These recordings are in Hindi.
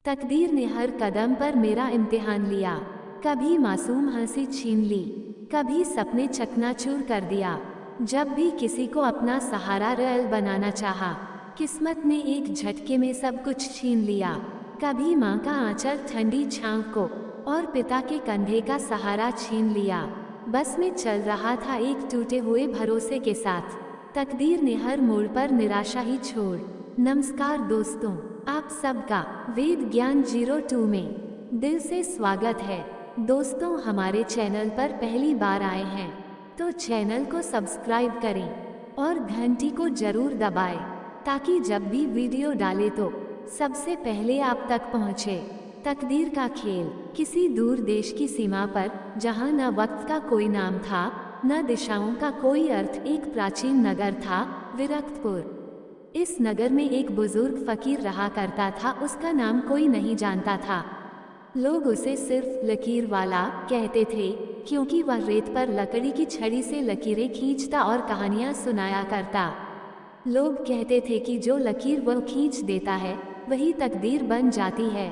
तकदीर ने हर कदम पर मेरा इम्तिहान लिया। कभी मासूम हंसी छीन ली, कभी सपने चकनाचूर कर दिया। जब भी किसी को अपना सहारा रेल बनाना चाहा, किस्मत ने एक झटके में सब कुछ छीन लिया। कभी माँ का आंचल ठंडी छांव को और पिता के कंधे का सहारा छीन लिया। बस में चल रहा था एक टूटे हुए भरोसे के साथ। तकदीर ने हर मोड़ पर निराशा ही छोड़। नमस्कार दोस्तों, आप सबका वेद ज्ञान 02 में दिल से स्वागत है। दोस्तों, हमारे चैनल पर पहली बार आए हैं तो चैनल को सब्सक्राइब करें और घंटी को जरूर दबाएं ताकि जब भी वीडियो डाले तो सबसे पहले आप तक पहुंचे। तकदीर का खेल। किसी दूर देश की सीमा पर, जहां न वक्त का कोई नाम था न दिशाओं का कोई अर्थ, एक प्राचीन नगर था, विरक्तपुर। इस नगर में एक बुजुर्ग फकीर रहा करता था। उसका नाम कोई नहीं जानता था। लोग उसे सिर्फ लकीर वाला कहते थे, क्योंकि वह रेत पर लकड़ी की छड़ी से लकीरें खींचता और कहानियां सुनाया करता। लोग कहते थे कि जो लकीर वह खींच देता है वही तकदीर बन जाती है।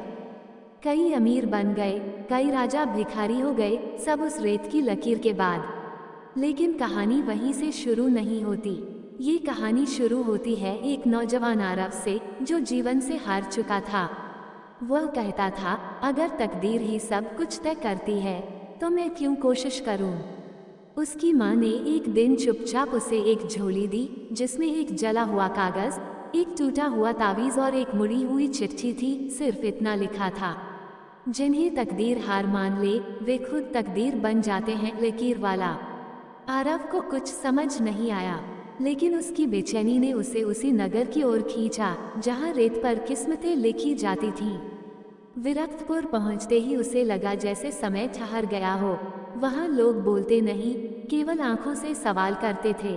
कई अमीर बन गए, कई राजा भिखारी हो गए, सब उस रेत की लकीर के बाद। लेकिन कहानी वहीं से शुरू नहीं होती। ये कहानी शुरू होती है एक नौजवान आरव से, जो जीवन से हार चुका था। वह कहता था, अगर तकदीर ही सब कुछ तय करती है तो मैं क्यों कोशिश करूं। उसकी माँ ने एक दिन चुपचाप उसे एक झोली दी, जिसमें एक जला हुआ कागज, एक टूटा हुआ तावीज और एक मुड़ी हुई चिट्ठी थी। सिर्फ इतना लिखा था, जिन्हें तकदीर हार मान ले वे खुद तकदीर बन जाते हैं, लकीर वाला। आरव को कुछ समझ नहीं आया, लेकिन उसकी बेचैनी ने उसे उसी नगर की ओर खींचा जहां रेत पर किस्मतें लिखी जाती थीं। विरक्तपुर पहुंचते ही उसे लगा जैसे समय ठहर गया हो। वहां लोग बोलते नहीं, केवल आंखों से सवाल करते थे।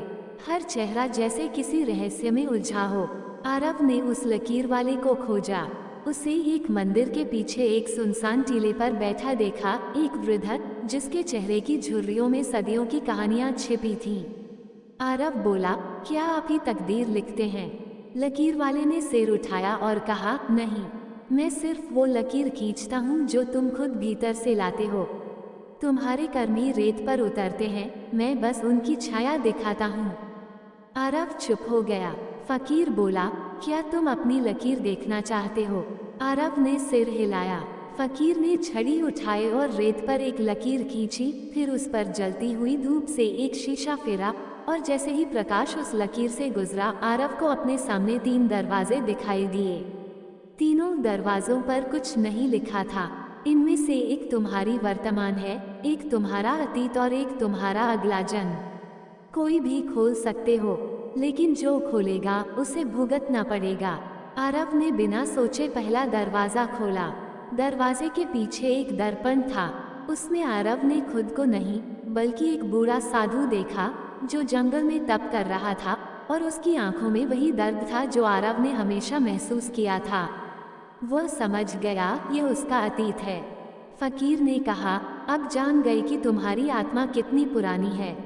हर चेहरा जैसे किसी रहस्य में उलझा हो। आरव ने उस लकीर वाले को खोजा। उसे एक मंदिर के पीछे एक सुनसान टीले पर बैठा देखा, एक वृद्ध जिसके चेहरे की झुर्रियों में सदियों की कहानियां छिपी थीं। आरव बोला, क्या आप ही तकदीर लिखते हैं? लकीर वाले ने सिर उठाया और कहा, नहीं, मैं सिर्फ वो लकीर खींचता हूँ जो तुम खुद भीतर से लाते हो। तुम्हारे कर्म ही रेत पर उतरते हैं, मैं बस उनकी छाया दिखाता हूँ। आरव चुप हो गया। फकीर बोला, क्या तुम अपनी लकीर देखना चाहते हो? आरव ने सिर हिलाया। फकीर ने छड़ी उठाई और रेत पर एक लकीर खींची, फिर उस पर जलती हुई धूप से एक शीशा फेरा, और जैसे ही प्रकाश उस लकीर से गुजरा, आरव को अपने सामने 3 दरवाजे दिखाई दिए। तीनों दरवाजों पर कुछ नहीं लिखा था। इनमें से एक तुम्हारी वर्तमान है, एक तुम्हारा अतीत और एक तुम्हारा अगला जन्म। कोई भी खोल सकते हो, लेकिन जो खोलेगा उसे भुगतना पड़ेगा। आरव ने बिना सोचे पहला दरवाजा खोला। दरवाजे के पीछे एक दर्पण था। उसमें आरव ने खुद को नहीं, बल्कि एक बूढ़ा साधु देखा जो जंगल में तप कर रहा था, और उसकी आंखों में वही दर्द था जो आरव ने हमेशा महसूस किया था। वह समझ गया, ये उसका अतीत है। फकीर ने कहा, अब जान गए कि तुम्हारी आत्मा कितनी पुरानी है।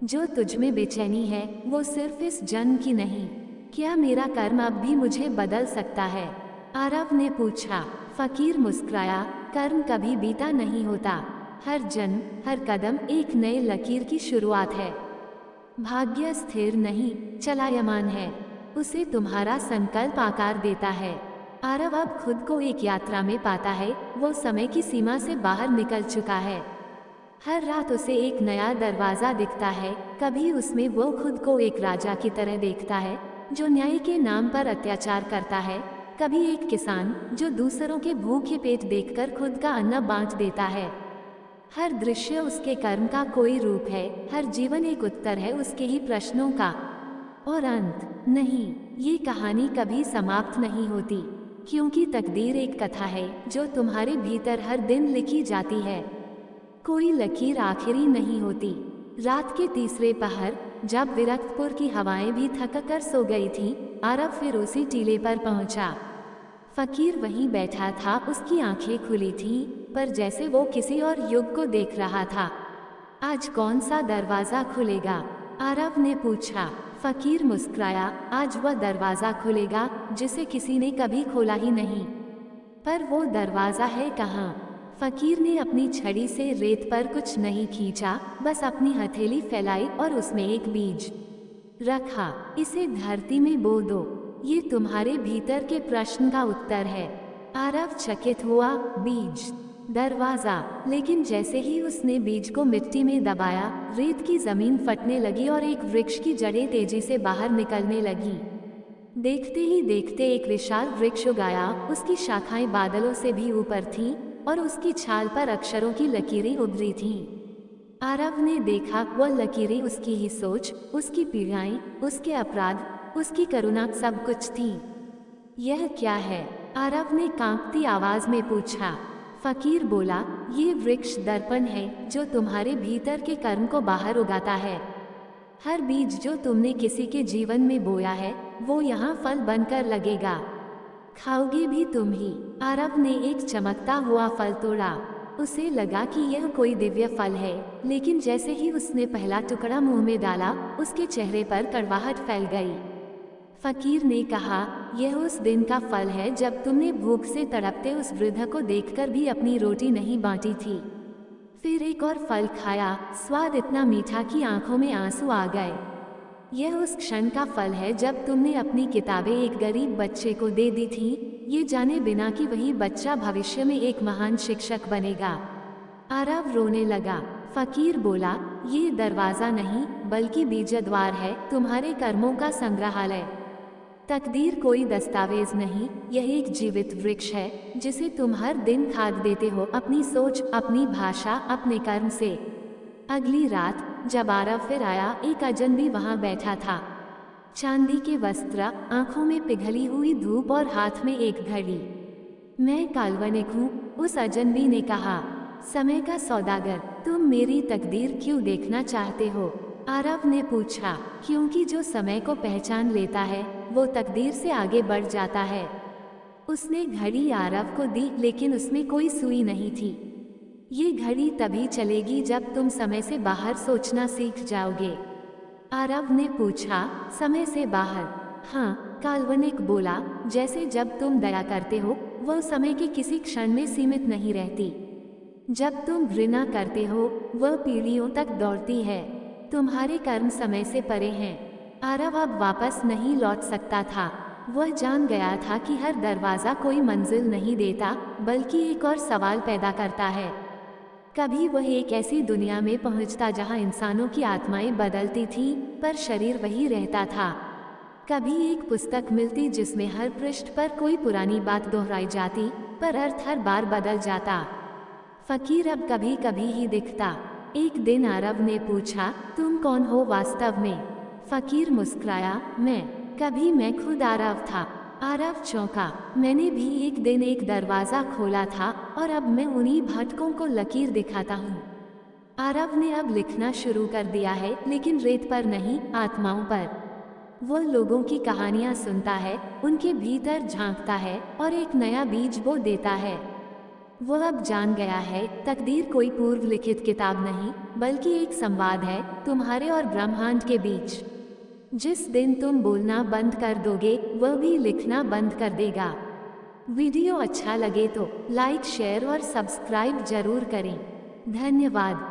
जो तुझमें बेचैनी है वो सिर्फ इस जन्म की नहीं। क्या मेरा कर्म अब भी मुझे बदल सकता है? आरव ने पूछा। फकीर मुस्कुराया, कर्म कभी बीता नहीं होता। हर जन्म, हर कदम एक नए लकीर की शुरुआत है। भाग्य स्थिर नहीं, चलायमान है। उसे तुम्हारा संकल्प आकार देता है। आरव अब खुद को एक यात्रा में पाता है। वो समय की सीमा से बाहर निकल चुका है। हर रात उसे एक नया दरवाजा दिखता है। कभी उसमें वो खुद को एक राजा की तरह देखता है जो न्याय के नाम पर अत्याचार करता है, कभी एक किसान जो दूसरों के भूखे पेट देखकर खुद का अन्न बांट देता है। हर दृश्य उसके कर्म का कोई रूप है, हर जीवन एक उत्तर है उसके ही प्रश्नों का। और अंत नहीं, ये कहानी कभी समाप्त नहीं होती, क्योंकि तकदीर एक कथा है जो तुम्हारे भीतर हर दिन लिखी जाती है। कोई लकीर आखिरी नहीं होती। रात के तीसरे पहर, जब विरक्तपुर की हवाएं भी थक कर सो गई थीं, आरव फिर उसी टीले पर पहुंचा। फकीर वहीं बैठा था। उसकी आंखें खुली थीं, पर जैसे वो किसी और युग को देख रहा था। आज कौन सा दरवाजा खुलेगा? आरव ने पूछा। फकीर मुस्कुराया, आज वह दरवाजा खुलेगा जिसे किसी ने कभी खोला ही नहीं। पर वो दरवाज़ा है कहाँ? फकीर ने अपनी छड़ी से रेत पर कुछ नहीं खींचा, बस अपनी हथेली फैलाई और उसमें एक बीज रखा। इसे धरती में बो दो, ये तुम्हारे भीतर के प्रश्न का उत्तर है। आरव चकित हुआ, बीज, दरवाज़ा। लेकिन जैसे ही उसने बीज को मिट्टी में दबाया, रेत की जमीन फटने लगी और एक वृक्ष की जड़ें तेजी से बाहर निकलने लगी। देखते ही देखते एक विशाल वृक्ष उग आया। उसकी शाखाएं बादलों से भी ऊपर थीं और उसकी छाल पर अक्षरों की लकीरें उभरी थीं। आरव ने देखा, वह लकीरें उसकी ही सोच, उसकी पीड़ाएं, उसके अपराध, उसकी करुणा सब कुछ थीं। यह क्या है? आरव ने कांपती आवाज में पूछा। फकीर बोला, ये वृक्ष दर्पण है जो तुम्हारे भीतर के कर्म को बाहर उगाता है। हर बीज जो तुमने किसी के जीवन में बोया है, वो यहाँ फल बनकर लगेगा। खाओगे भी तुम ही। आरव ने एक चमकता हुआ फल तोड़ा। उसे लगा कि यह कोई दिव्य फल है, लेकिन जैसे ही उसने पहला टुकड़ा मुंह में डाला, उसके चेहरे पर कड़वाहट फैल गई। फकीर ने कहा, यह उस दिन का फल है जब तुमने भूख से तड़पते उस वृद्ध को देखकर भी अपनी रोटी नहीं बांटी थी। फिर एक और फल खाया, स्वाद इतना मीठा कि आंखों में आंसू आ गए। यह उस क्षण का फल है जब तुमने अपनी किताबें एक गरीब बच्चे को दे दी थी, ये जाने बिना कि वही बच्चा भविष्य में एक महान शिक्षक बनेगा। आरव रोने लगा। फकीर बोला, ये दरवाज़ा नहीं बल्कि बीजद्वार है, तुम्हारे कर्मों का संग्रहालय। तकदीर कोई दस्तावेज नहीं, यह एक जीवित वृक्ष है जिसे तुम हर दिन खाद देते हो, अपनी सोच, अपनी भाषा, अपने कर्म से। अगली रात जब आरव फिर आया, एक अजनबी वहां बैठा था। चांदी के वस्त्र, आंखों में पिघली हुई धूप और हाथ में एक घड़ी। मैं काल्पनिक हूँ, उस अजनबी ने कहा। समय का सौदागर, तुम मेरी तकदीर क्यों देखना चाहते हो? आरव ने पूछा। क्योंकि जो समय को पहचान लेता है वो तकदीर से आगे बढ़ जाता है। उसने घड़ी आरव को दी, लेकिन उसमें कोई सुई नहीं थी। ये घड़ी तभी चलेगी जब तुम समय से बाहर सोचना सीख जाओगे। आरव ने पूछा, समय से बाहर? हाँ, काल्पनिक बोला, जैसे जब तुम दया करते हो, वह समय के किसी क्षण में सीमित नहीं रहती। जब तुम घृणा करते हो, वह पीढ़ियों तक दौड़ती है। तुम्हारे कर्म समय से परे हैं। आरव अब वापस नहीं लौट सकता था। वह जान गया था कि हर दरवाज़ा कोई मंजिल नहीं देता, बल्कि एक और सवाल पैदा करता है। कभी वह एक ऐसी दुनिया में पहुंचता जहां इंसानों की आत्माएं बदलती थीं, पर शरीर वही रहता था। कभी एक पुस्तक मिलती जिसमें हर पृष्ठ पर कोई पुरानी बात दोहराई जाती, पर अर्थ हर बार बदल जाता। फकीर अब कभी कभी ही दिखता। एक दिन आरव ने पूछा, तुम कौन हो वास्तव में? फकीर मुस्कुराया, कभी मैं खुद आरव था। आरव चौंका। मैंने भी एक दिन एक दरवाज़ा खोला था और अब मैं उन्हीं भटकों को लकीर दिखाता हूँ। आरव ने अब लिखना शुरू कर दिया है, लेकिन रेत पर नहीं, आत्माओं पर। वो लोगों की कहानियाँ सुनता है, उनके भीतर झांकता है और एक नया बीज बो देता है। वो अब जान गया है, तकदीर कोई पूर्व लिखित किताब नहीं, बल्कि एक संवाद है तुम्हारे और ब्रह्मांड के बीच। जिस दिन तुम बोलना बंद कर दोगे, वह भी लिखना बंद कर देगा। वीडियो अच्छा लगे तो लाइक, शेयर और सब्सक्राइब जरूर करें। धन्यवाद।